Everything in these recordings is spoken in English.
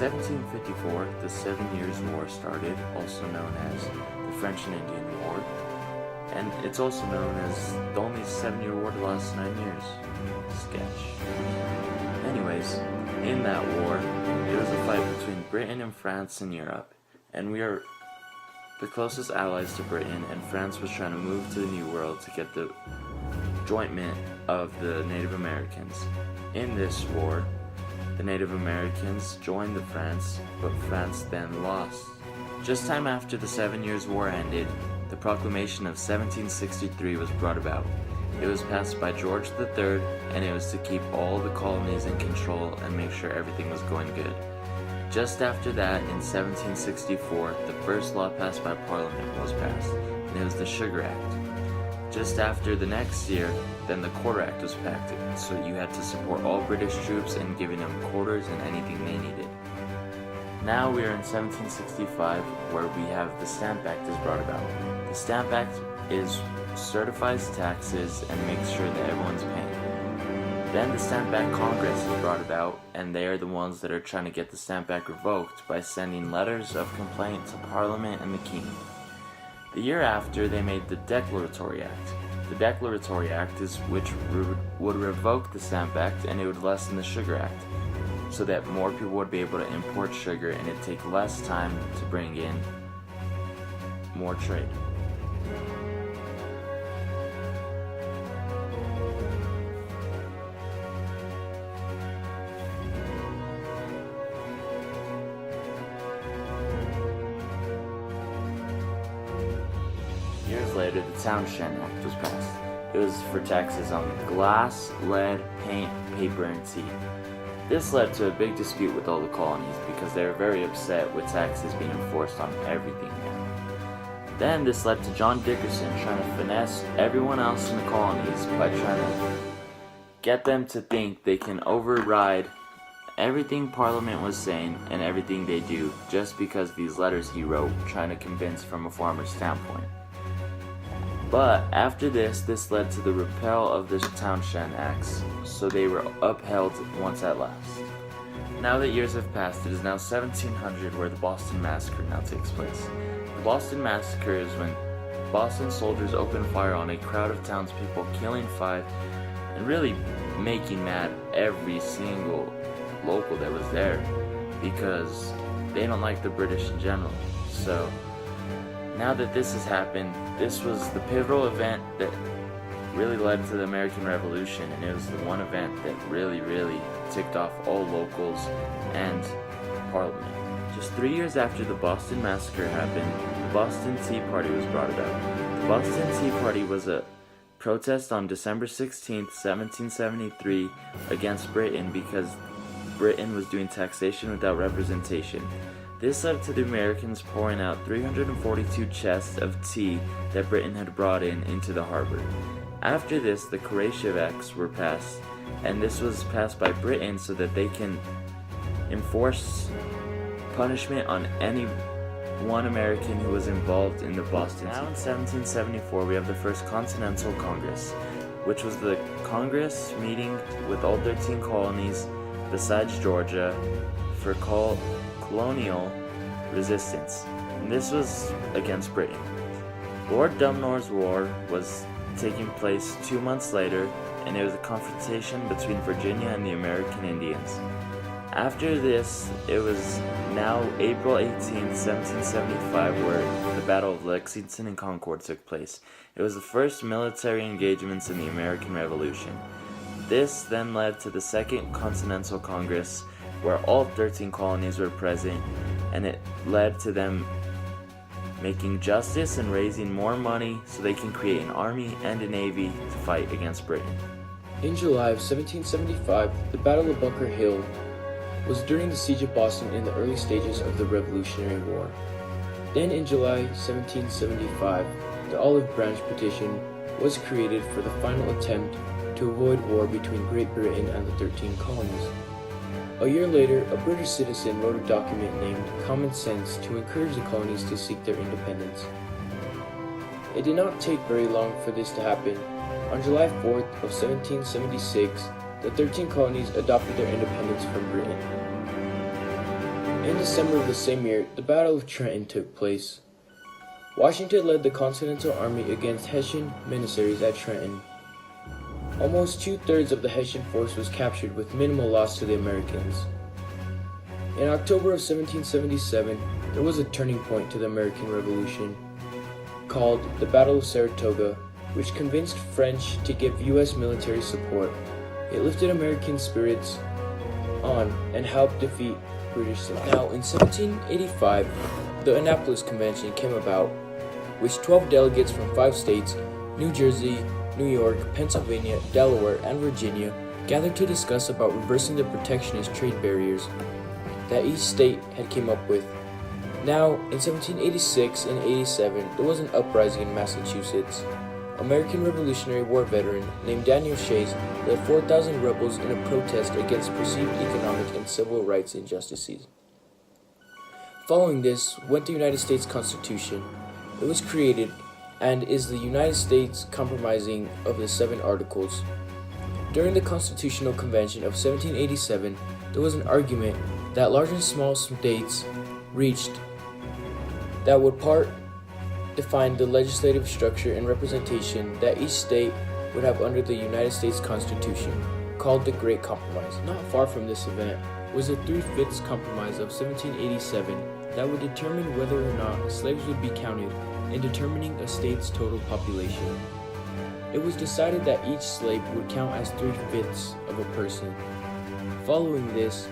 1754, the 7 Years' War started, also known as the French and Indian War, and it's also known as the only 7-year war to last 9 years. Sketch. Anyways, in that war, it was a fight between Britain and France in Europe, and we are the closest allies to Britain, and France was trying to move to the New World to get the jointment of the Native Americans. In this war, the Native Americans joined the France, but France then lost. Just time after the 7 Years' War ended, the Proclamation of 1763 was brought about. It was passed by George III, and it was to keep all the colonies in control and make sure everything was going good. Just after that, in 1764, the first law passed by Parliament was passed, and it was the Sugar Act. Just after the next year, then the Quarter Act was passed, so you had to support all British troops and giving them quarters and anything they needed. Now we are in 1765, where we have the Stamp Act is brought about. The Stamp Act certifies taxes and makes sure that everyone's paying. Then the Stamp Act Congress is brought about, and they are the ones that are trying to get the Stamp Act revoked by sending letters of complaint to Parliament and the King. The year after, they made the Declaratory Act. The Declaratory Act is which would revoke the Stamp Act, and it would lessen the Sugar Act, so that more people would be able to import sugar and it'd take less time to bring in more trade. Years later, the Townshend Act was passed. It was for taxes on glass, lead, paint, paper, and tea. This led to a big dispute with all the colonies because they were very upset with taxes being enforced on everything now. Then this led to John Dickerson trying to finesse everyone else in the colonies by trying to get them to think they can override everything Parliament was saying and everything they do just because these letters he wrote trying to convince from a farmer's standpoint. But after this led to the repeal of the Townshend Acts, so they were upheld once at last. Now that years have passed, it is now 1700 where the Boston Massacre now takes place. The Boston Massacre is when Boston soldiers opened fire on a crowd of townspeople, killing 5 and really making mad every single local that was there because they don't like the British in general. So now that this has happened, this was the pivotal event that really led to the American Revolution, and it was the one event that really ticked off all locals and Parliament. Just 3 years after the Boston Massacre happened, the Boston Tea Party was brought about. The Boston Tea Party was a protest on December 16th, 1773 against Britain because Britain was doing taxation without representation. This led to the Americans pouring out 342 chests of tea that Britain had brought into the harbor. After this, the Khrushchev Acts were passed, and this was passed by Britain so that they can enforce punishment on any one American who was involved in the Boston Tea. Now in 1774, we have the first Continental Congress, which was the Congress meeting with all 13 colonies besides Georgia for colonial resistance, and this was against Britain. Lord Dumnor's War was taking place 2 months later, and it was a confrontation between Virginia and the American Indians. After this, it was now April 18, 1775, where the Battle of Lexington and Concord took place. It was the first military engagements in the American Revolution. This then led to the Second Continental Congress, where all 13 colonies were present, and it led to them making justice and raising more money so they can create an army and a navy to fight against Britain. In July of 1775, the Battle of Bunker Hill was during the Siege of Boston in the early stages of the Revolutionary War. Then in July 1775, the Olive Branch Petition was created for the final attempt to avoid war between Great Britain and the 13 colonies. A year later, a British citizen wrote a document named Common Sense to encourage the colonies to seek their independence. It did not take very long for this to happen. On July 4th of 1776, the 13 colonies adopted their independence from Britain. In December of the same year, the Battle of Trenton took place. Washington led the Continental Army against Hessian emissaries at Trenton. Almost 2/3 of the Hessian force was captured with minimal loss to the Americans. In October of 1777, there was a turning point to the American Revolution, called the Battle of Saratoga, which convinced French to give U.S. military support. It lifted American spirits on and helped defeat British supplies. Now, in 1785, the Annapolis Convention came about, which 12 delegates from 5 states, New Jersey, New York, Pennsylvania, Delaware, and Virginia, gathered to discuss about reversing the protectionist trade barriers that each state had came up with. Now, in 1786 and 87, there was an uprising in Massachusetts. American Revolutionary War veteran named Daniel Shays led 4,000 rebels in a protest against perceived economic and civil rights injustices. Following this went the United States Constitution. It was created and is the United States comprising of the 7 articles. During the Constitutional Convention of 1787, there was an argument that large and small states reached that would part define the legislative structure and representation that each state would have under the United States Constitution, called the Great Compromise. Not far from this event was the 3/5 Compromise of 1787 that would determine whether or not slaves would be counted in determining a state's total population. It was decided that each slave would count as 3/5 of a person. Following this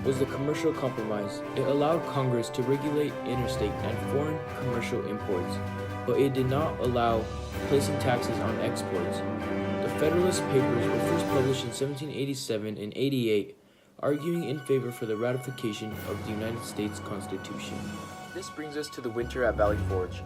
was the Commercial Compromise. It allowed Congress to regulate interstate and foreign commercial imports, but it did not allow placing taxes on exports. The Federalist Papers were first published in 1787 and 88, arguing in favor for the ratification of the United States Constitution. This brings us to the winter at Valley Forge.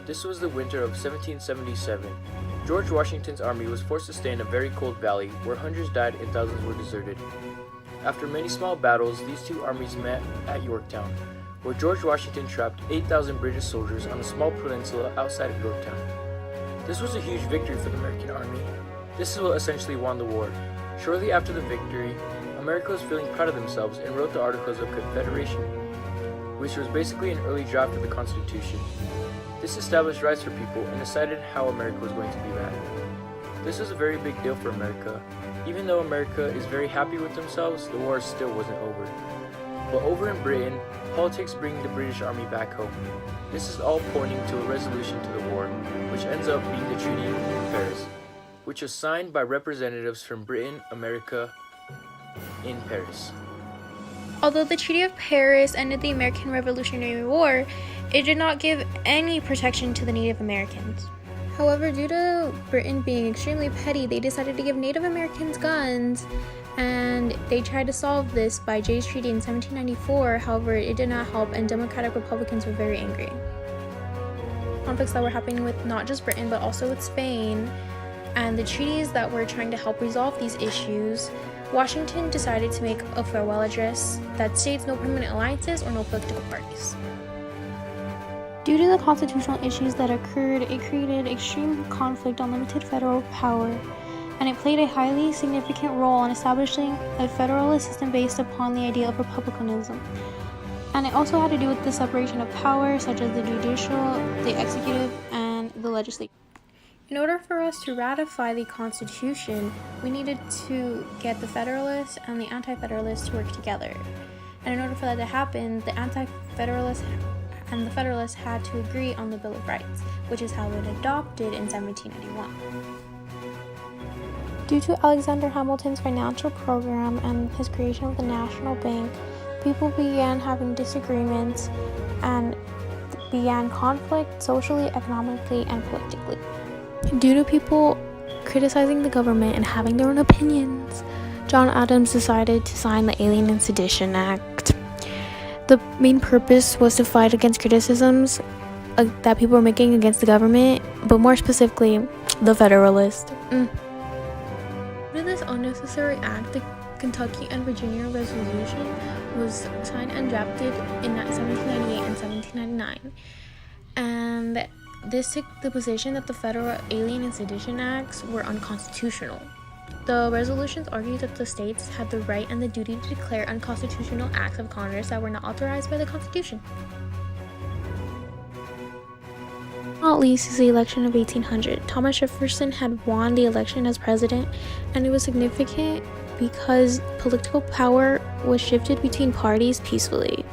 This was the winter of 1777. George Washington's army was forced to stay in a very cold valley where hundreds died and thousands were deserted. After many small battles, these two armies met at Yorktown, where George Washington trapped 8,000 British soldiers on a small peninsula outside of Yorktown. This was a huge victory for the American army. This is what essentially won the war. Shortly after the victory, America was feeling proud of themselves and wrote the Articles of Confederation, which was basically an early draft of the Constitution. This established rights for people and decided how America was going to be ran. This was a very big deal for America. Even though America is very happy with themselves, the war still wasn't over. But over in Britain, politics bring the British Army back home. This is all pointing to a resolution to the war, which ends up being the Treaty of Paris, which was signed by representatives from Britain, America, in Paris. Although the Treaty of Paris ended the American Revolutionary War, it did not give any protection to the Native Americans. However, due to Britain being extremely petty, they decided to give Native Americans guns, and they tried to solve this by Jay's Treaty in 1794. However, it did not help, and Democratic Republicans were very angry. Conflicts that were happening with not just Britain, but also with Spain, and the treaties that were trying to help resolve these issues, Washington decided to make a farewell address that states no permanent alliances or no political parties. Due to the constitutional issues that occurred, it created extreme conflict on limited federal power, and it played a highly significant role in establishing a federalist system based upon the idea of republicanism. And it also had to do with the separation of power, such as the judicial, the executive, and the legislature. In order for us to ratify the Constitution, we needed to get the Federalists and the Anti-Federalists to work together. And in order for that to happen, the Anti-Federalists and the Federalists had to agree on the Bill of Rights, which is how it adopted in 1791. Due to Alexander Hamilton's financial program and his creation of the National Bank, people began having disagreements and began conflict socially, economically, and politically. Due to people criticizing the government and having their own opinions, John Adams decided to sign the Alien and Sedition Act. The main purpose was to fight against criticisms that people were making against the government, but more specifically, the Federalists. Due to this unnecessary act, the Kentucky and Virginia Resolution was signed and drafted in 1798 and 1799. And this took the position that the Federal Alien and Sedition Acts were unconstitutional. The resolutions argued that the states had the right and the duty to declare unconstitutional acts of Congress that were not authorized by the Constitution. Not least is the election of 1800. Thomas Jefferson had won the election as president, and it was significant because political power was shifted between parties peacefully.